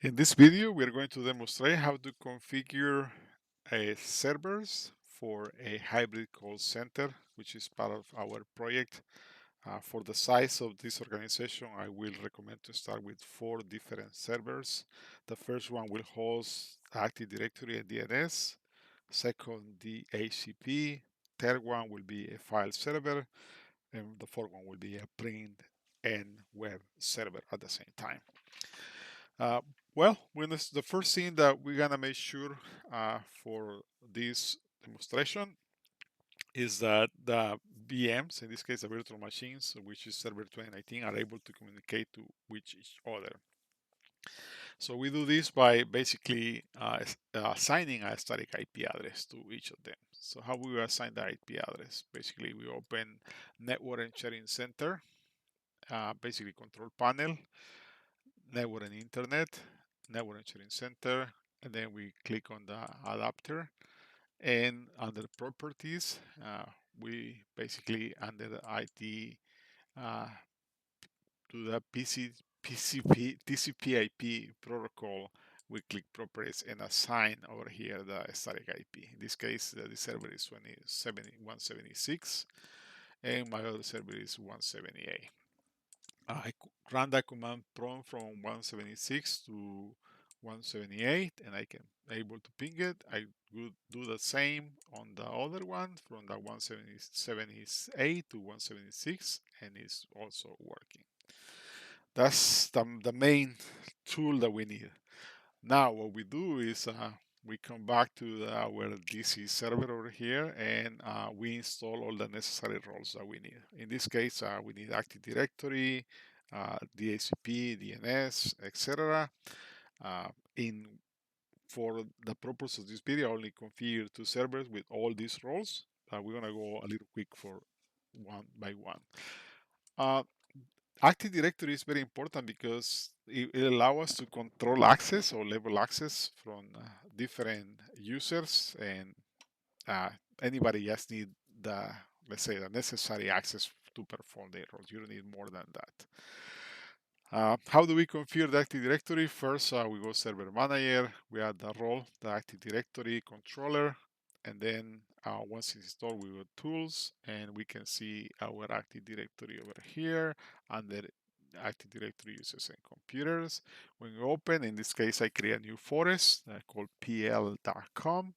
In this video, we're going to demonstrate how to configure servers for a hybrid call center, which is part of our project. For the size of this organization, I will recommend to start with 4 different servers. The first one will host Active Directory and DNS. Second, the HCP. Third one will be a file server. And the fourth one will be a print and web server at the same time. Uh, well, the first thing that we're gonna make sure for this demonstration is that the VMs, in this case the virtual machines, which is Server 2019, are able to communicate with each other. So we do this by basically assigning a static IP address to each of them. So how we assign the IP address? Basically, we open Network and Sharing Center, basically control panel, Network and Internet, Network and Sharing Center, and then we click on the adapter. And under properties, we basically under the IT uh, to the TCP/IP protocol, we click properties and assign over here the static IP. In this case, the server is 176, and my other server is 178. I run that command prompt from 176 to 178, and I can able to ping it. I would do the same on the other one from the 178 to 176, and it's also working. That's the main tool that we need. Now what we do is we come back to our DC server over here, and we install all the necessary roles that we need. In this case, we need Active Directory, DHCP, DNS, etc. In For the purpose of this video, I only configure 2 servers with all these roles. We're gonna go a little quick for one by one. Uh, Active Directory is very important because it allows us to control access or label access from different users, and uh, anybody just need the, let's say, the necessary access to perform their roles. You don't need more than that. How do we configure the Active Directory? First, we go Server Manager, we add the role, the Active Directory controller, and then once it's installed, we go Tools, and we can see our Active Directory over here under Active Directory users and computers. When we open, in this case, I create a new forest called pl.com.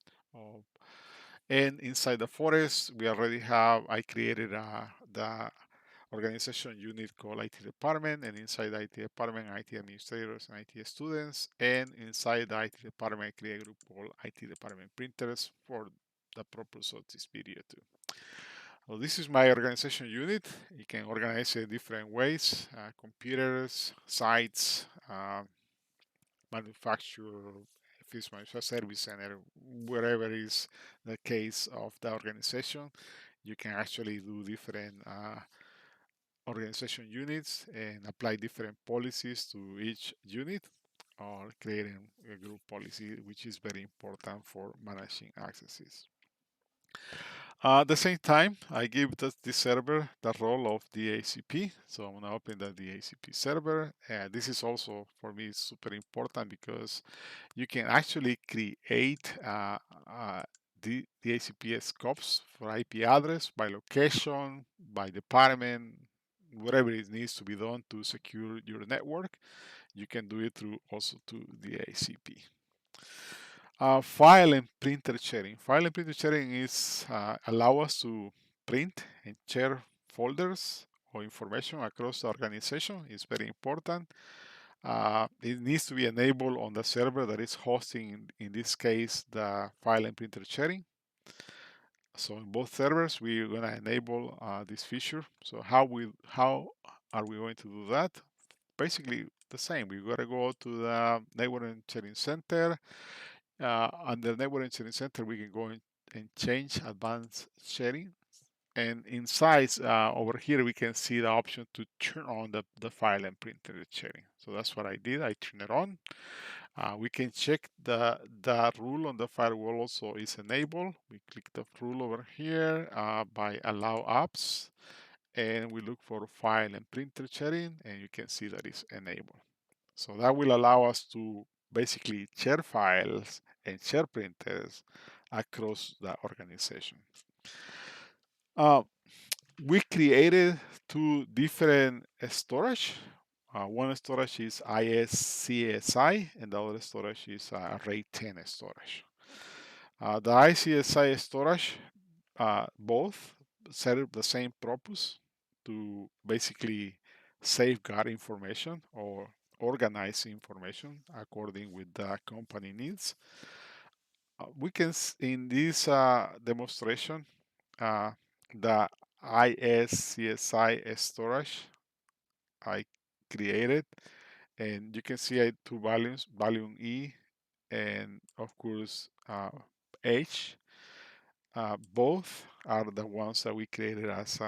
And inside the forest, we already have, I created the organization unit called IT department, and inside the IT department, IT administrators and IT students, and inside the IT department, I create a group called IT department printers for the purpose of this video too. So this is my organization unit. You can organize it in different ways, computers, sites, manufacturer, if it's manufacturer service center, wherever is the case of the organization, you can actually do different organization units and apply different policies to each unit, or creating a group policy, which is very important for managing accesses. At the same time, I give this server the role of DHCP. So I'm going to open the DHCP server. And this is also, for me, super important because you can actually create the DHCP scopes for IP address by location, by department, whatever it needs to be done to secure your network. You can do it through also to DHCP. File and printer sharing. File and printer sharing is allow us to print and share folders or information across the organization. It's very important. It needs to be enabled on the server that is hosting, in this case, the file and printer sharing. So in both servers, we're going to enable this feature. So how are we going to do that? Basically the same. We got to go to the network and sharing center. Under Network and Sharing Center, we can go and change advanced sharing. And inside over here, we can see the option to turn on the file and printer sharing. So that's what I did. I turn it on. We can check the rule on the firewall also is enabled. We click the rule over here by allow apps, and we look for file and printer sharing, and you can see that it's enabled. So that will allow us to basically share files and share printers across the organization. Uh, we created two different storage. One storage is ISCSI and the other storage is RAID 10 storage. The ICSI storage, both serve the same purpose to basically safeguard information or organize information according with the company needs. We can, in this demonstration, the ISCSI storage I created, and you can see I two volumes, volume E and of course H. Both are the ones that we created as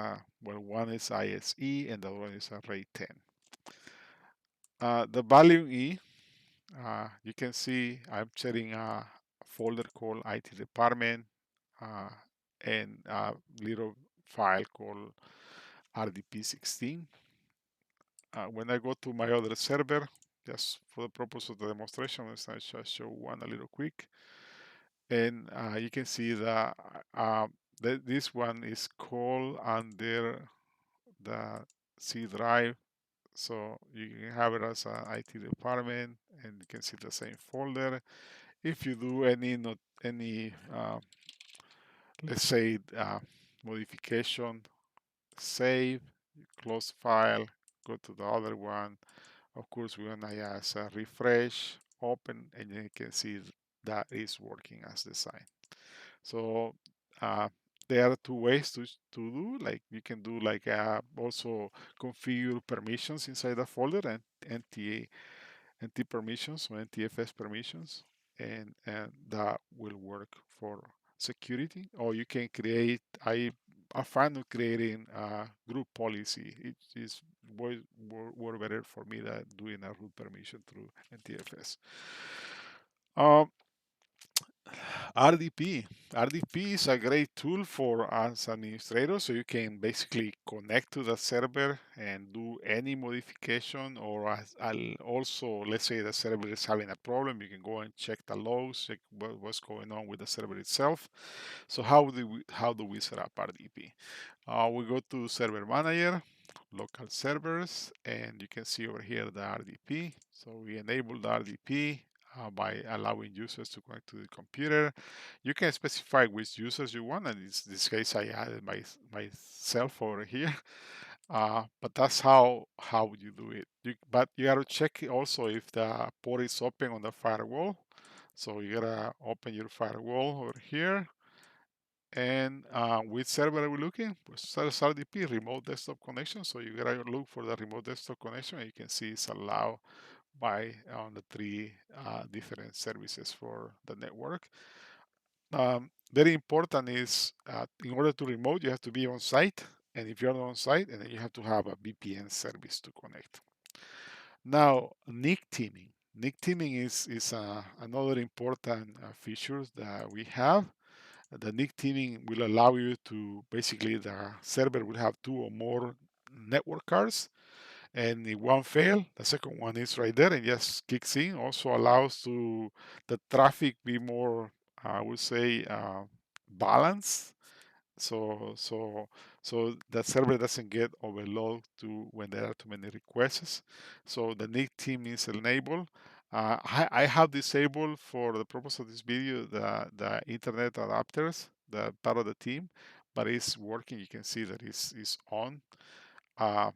well, one is ISE and the other one is a RAID 10. The volume E, you can see I'm setting a folder called IT department uh, and a little file called RDP16. When I go to my other server, just for the purpose of the demonstration, let's just show one a little quick. And you can see that this one is called under the C drive. So you can have it as an IT department and you can see the same folder. If you do any let's say modification, save, close file, go to the other one. Of course, we're gonna just refresh, open, and you can see that is working as designed. So uh, there are two ways to do. Like you can do like also configure permissions inside the folder and NT permissions or NTFS permissions, and that will work for security. Or you can create. I find creating a group policy. It is way better for me than doing a root permission through NTFS. Um, RDP. RDP is a great tool for us administrators, so you can basically connect to the server and do any modification, or also, let's say the server is having a problem, you can go and check the logs, check what's going on with the server itself. So how do we set up RDP? We go to Server Manager, Local Servers, and you can see over here the RDP. So we enable the RDP by allowing users to connect to the computer. You can specify which users you want, and in this case I added myself over here. But that's how you do it. But you gotta check also if the port is open on the firewall. So you gotta open your firewall over here. And which server are we looking? Pues RDP, remote desktop connection. So you gotta look for the remote desktop connection. And you can see it's allowed by on the three different services for the network. Very important is in order to remote, you have to be on site. And if you're not on site, and then you have to have a VPN service to connect. Now, NIC teaming. NIC teaming is another important feature that we have. The NIC teaming will allow you to basically the server will have two or more network cards, and if one fail, the second one is right there and just kicks in. Also allows to the traffic be more, I would say, balanced. So the server doesn't get overloaded to when there are too many requests. So the NIC team is enabled. I have disabled for the purpose of this video the internet adapters, the part of the team, but it's working. You can see that it's on. Uh,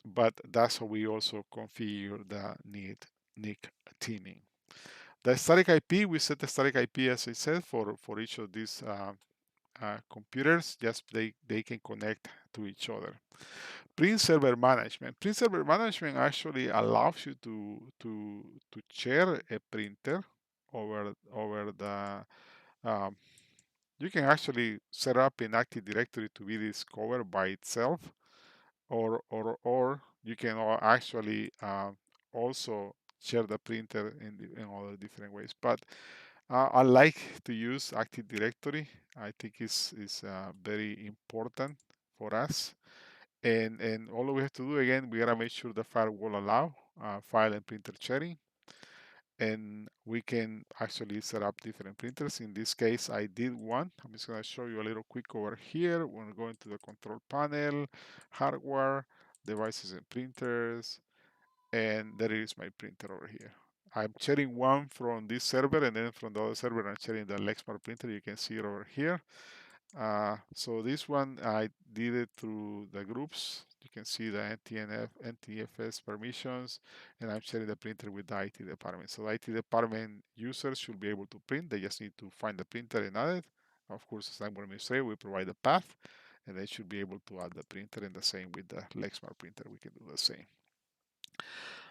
but that's how we also configure the NIC teaming. The static IP, we set the static IP as I said for each of these computers, just they can connect to each other. Print server management. Print server management actually allows you to share a printer over the you can actually set up an Active Directory to be discovered by itself, or you can actually also share the printer in other different ways. But I like to use Active Directory. I think is very important for us. And all we have to do again, we gotta make sure the firewall allow file and printer sharing. and we can actually set up different printers. In this case, I did one. I'm just going to show you a little quick over here. We're going to the control panel, hardware, devices and printers, and there is my printer over here. I'm sharing one from this server, and then from the other server I'm sharing the Lexmark printer. You can see it over here. So this one I did it through the groups. You can see the NTFS permissions, and I'm sharing the printer with the IT department. So the IT department users should be able to print. They just need to find the printer and add it. Of course, as I'm going to say, we provide the path, and they should be able to add the printer. And the same with the Lexmark printer, we can do the same.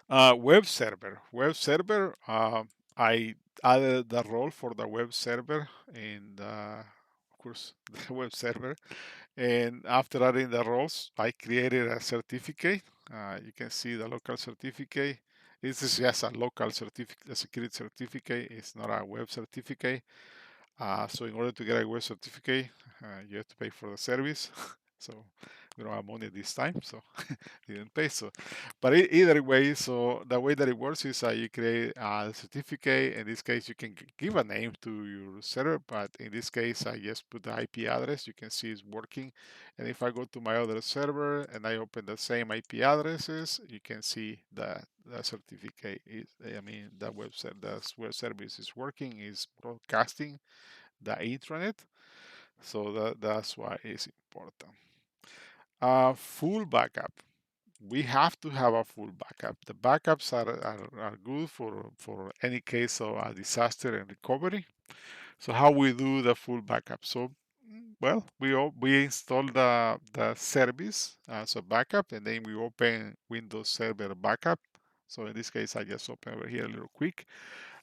Web server. Web server. I added the role for the web server and, of course, the web server. And after adding the roles, I created a certificate. You can see the local certificate. This is just a local certificate, a security certificate. It's not a web certificate. So in order to get a web certificate, you have to pay for the service. So we don't have money this time, so didn't pay. So, but either way, so the way that it works is you create a certificate. In this case, you can give a name to your server, but in this case, I just put the IP address. You can see it's working. And if I go to my other server and I open the same IP addresses, you can see that the certificate is, I mean, the the web service is working, is broadcasting the intranet. So that's why it's important. Full backup. We have to have a full backup. The backups are good for any case of a disaster and recovery. So how we do the full backup? So well, we install the service as a backup, and then we open Windows Server Backup. So in this case, I just open over here a little quick.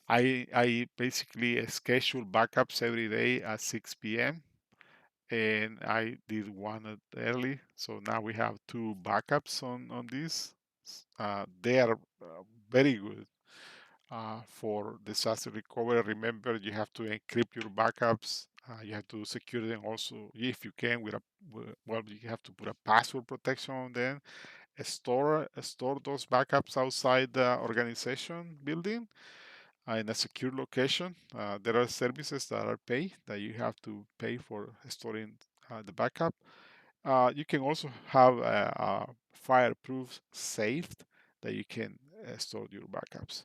I basically schedule backups every day at 6 p.m. and I did one early, so now we have two backups on this. They are very good for disaster recovery. Remember, you have to encrypt your backups. You have to secure them also, if you can, with a well, you have to put a password protection on them. Store those backups outside the organization building in a secure location. There are services that are paid that you have to pay for storing the backup. You can also have a fireproof safe that you can store your backups.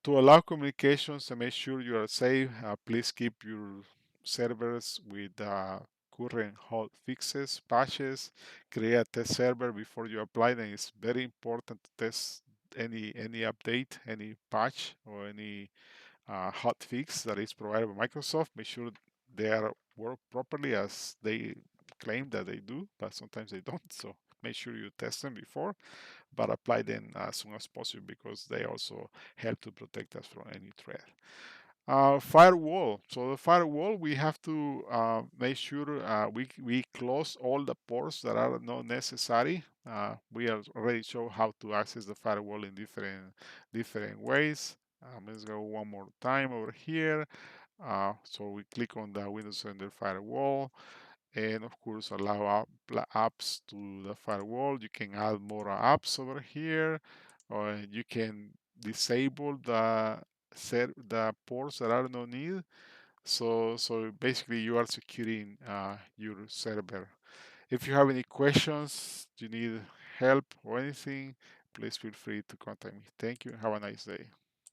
To allow communications and make sure you are safe, please keep your servers with current hot fixes, patches. Create a test server before you apply them. It's very important to test any update, any patch, or any hot fix that is provided by Microsoft. Make sure they are work properly as they claim that they do, but sometimes they don't. So make sure you test them before, but apply them as soon as possible because they also help to protect us from any threat. Firewall. So the firewall, we have to make sure we close all the ports that are not necessary. We already show how to access the firewall in different ways. Let's go one more time over here. So we click on the Windows Center firewall, and of course allow apps to the firewall. You can add more apps over here, or you can disable the ports that are no need. So basically you are securing your server. If you have any questions, you need help or anything, please feel free to contact me. Thank you. Have a nice day.